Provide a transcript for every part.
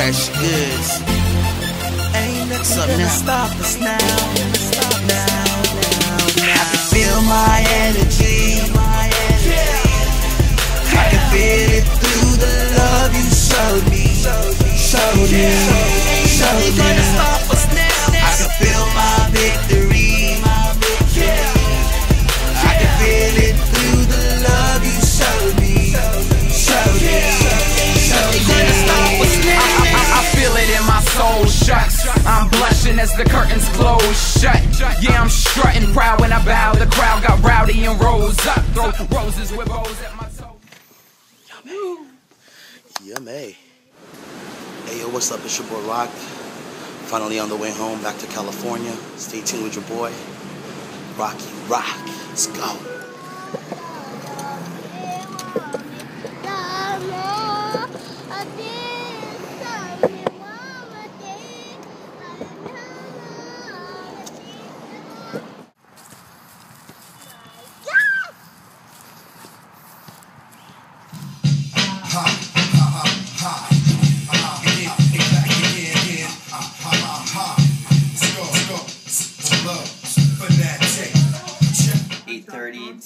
fresh goods. Ain't nothing gonna stop us now. I can feel my energy. I can feel it through the love you showed me. Ain't gonna stop us now. I can feel my victory. I can feel it through the love you showed me. I feel it in my soul, shucks. I'm blushing as the curtains close shut. Yeah, I'm strutting proud when I bow. The crowd got rowdy and rose up. Throw roses with bows at my toe. Yummy. Hey yo, what's up? It's your boy Rock. Finally on the way home back to California. Stay tuned with your boy Rocky Rock. Let's go.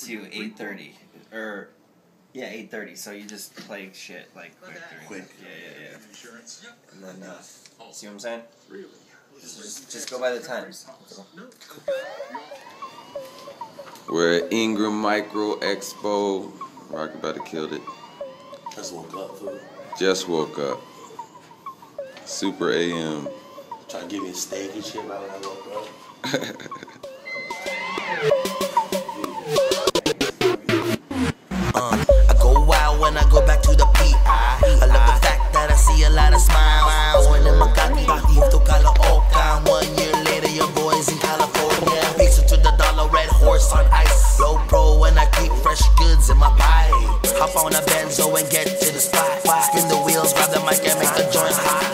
To 8:30, or yeah, 8:30. So you just play shit like quick. Yeah. And then see what I'm saying? Just go by the times. We're at Ingram Micro Expo. Rock about to kill it. Just woke up, fool. Just woke up. Super AM. Try to give me a steak and shit right when I woke up. I go wild when I go back to the PI. I love the fact that I see a lot of smiles. Going in my cocky, move to Caloocan. 1 year later, your boys in California. Pizza to the dollar, red horse on ice. Low pro when I keep fresh goods in my pipes. Hop on a Benzo and get to the spot. Spin the wheels, grab the mic and make the joint hot.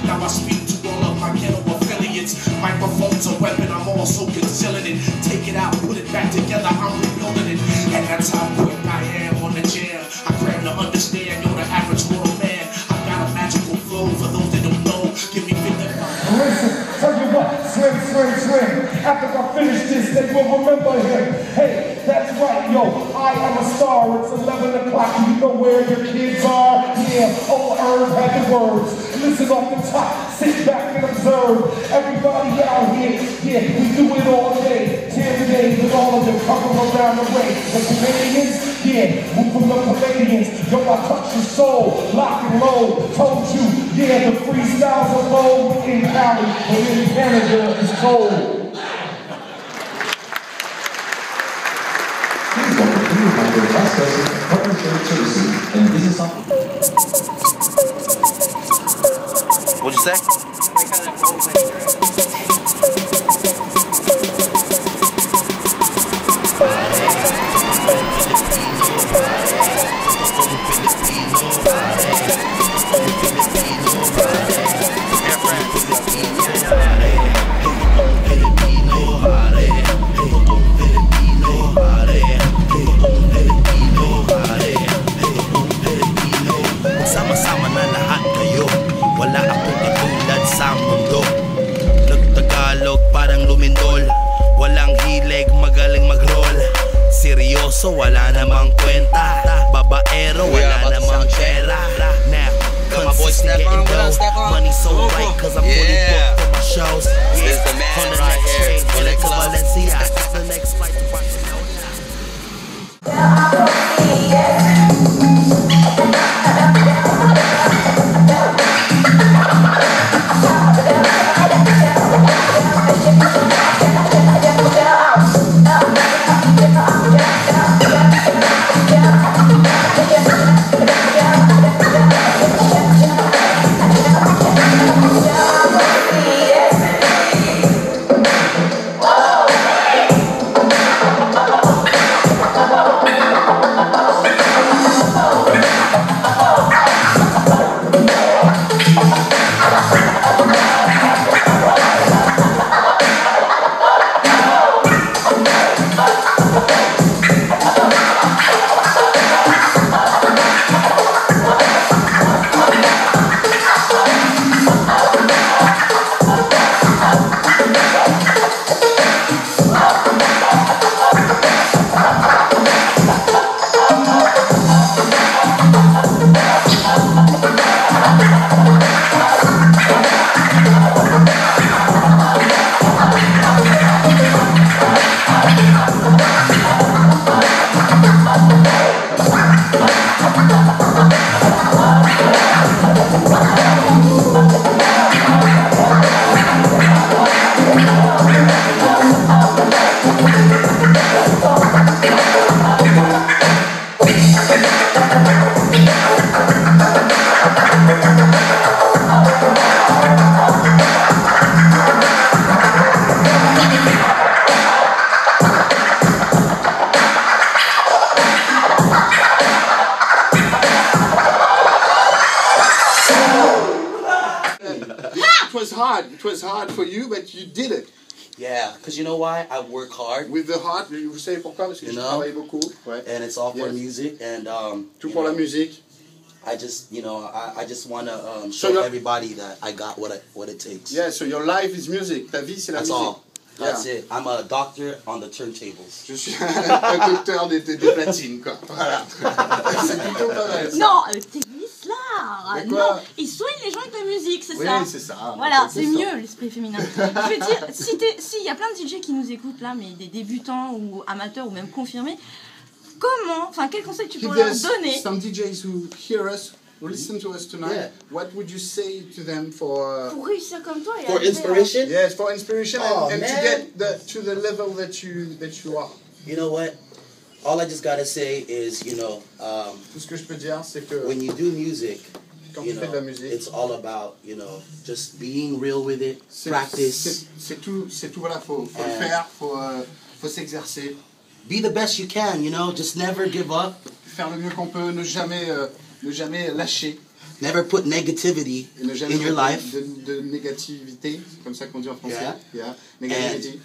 Now I speak to all of my ghetto affiliates. Microphone's a weapon, I'm also concealing it. Take it out, put it back together, I'm rebuilding it. And that's how quick I am on the jam. I cram to understand, you're the average mortal man. I got a magical flow for those that don't know. Give me 55. Listen, tell you what, swing. After I finish this, they will remember him. Hey, that's right, yo, I am a star. It's 11 o'clock, you know where your kids are. Yeah, old Herb had the words. Listen off the top, sit back and observe. Everybody out here, yeah, we do it all day. 10 days with all of them coming around the way. The Canadians, yeah, move from the Canadians. Yo, I touch your soul, lock and load. Told you, yeah, the freestyles are low in Cali, but in Canada it's cold. Please welcome you, my dear vice president, corporate services, and business officer. What'd you say? Sama-sama na lahat kayo. Wala akong katulad sa mundo. Tagalog parang lumindol. Walang hilig, magaling mag-roll. Seryoso, wala namang kwenta. Babaero, wala namang pera. Now, consistent getting dough. Money so right, cause I'm fully booked for my shows. Yeah, on the next train, headed to Valencia. The next flight to Barcelona. It was hard for you, but you did it. Yeah, because you know why? I work hard. With the heart, vous savez pourquoi? Parce que je travaille beaucoup. Ouais. And it's all for music. And tout pour la musique. I just, I just want to show everybody that I got what it takes. Yeah, so your life is music. Ta vie, c'est la musique. That's all. That's it. I'm a doctor on the turntables. Je suis un docteur des platines, quoi. Voilà. C'est plutôt pas mal. Ça. Non, t'es là. Non, ils soignent les gens avec la musique, c'est ça. Oui, c'est ça. Voilà, c'est mieux l'esprit féminin. Je veux dire, s'il y a plein de DJ qui nous écoutent là, mais des débutants ou amateurs ou même confirmés, quel conseil tu pourrais leur donner? Some DJs who hear us, who listen to us tonight, what would you say to them for réussir comme toi et for inspiration? Yes, for inspiration and to get to the level that you are. You know what? All I just gotta say is, tout ce que je peux dire, c'est que when you do music, quand tu fais de la musique, it's all about, just being real with it, practice. C'est tout, voilà, faut le faire, faut s'exercer. Be the best you can, just never give up. Faire le mieux qu'on peut, ne jamais lâcher. Never put negativity in your life. De négativité, c'est comme ça qu'on dit en français. Yeah. Négativité.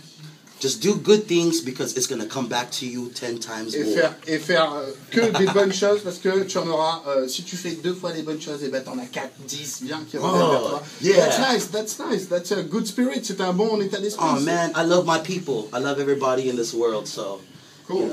Just do good things because it's going to come back to you 10 times more. Et faire que des bonnes choses parce que tu en auras, si tu fais 2 fois les bonnes choses, et ben t'en as 4, 10 bien qui reviennent vers toi. Yeah. That's nice. That's a good spirit. C'est un bon état d'esprit. Oh man, I love my people. I love everybody in this world, so. Cool.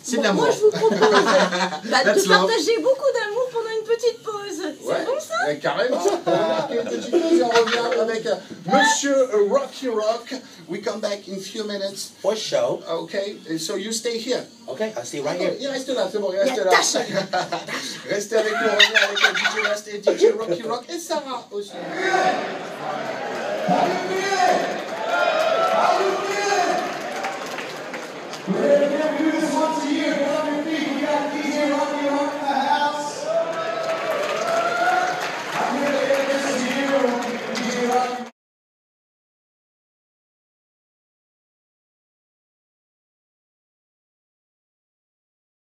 C'est de l'amour. Moi, je vous propose de partager beaucoup d'amour pendant une petite pause. C'est bon ça? Ouais, carrément. On va marquer une petite pause et on revient avec Monsieur Rocky Rock. We come back in few minutes. For sure. Okay, so you stay here. Okay, I'll stay right here. Il reste là, c'est bon, il reste là. Restez avec nous, on revient avec DJ Rust et DJ Rocky Rock et Sarah aussi.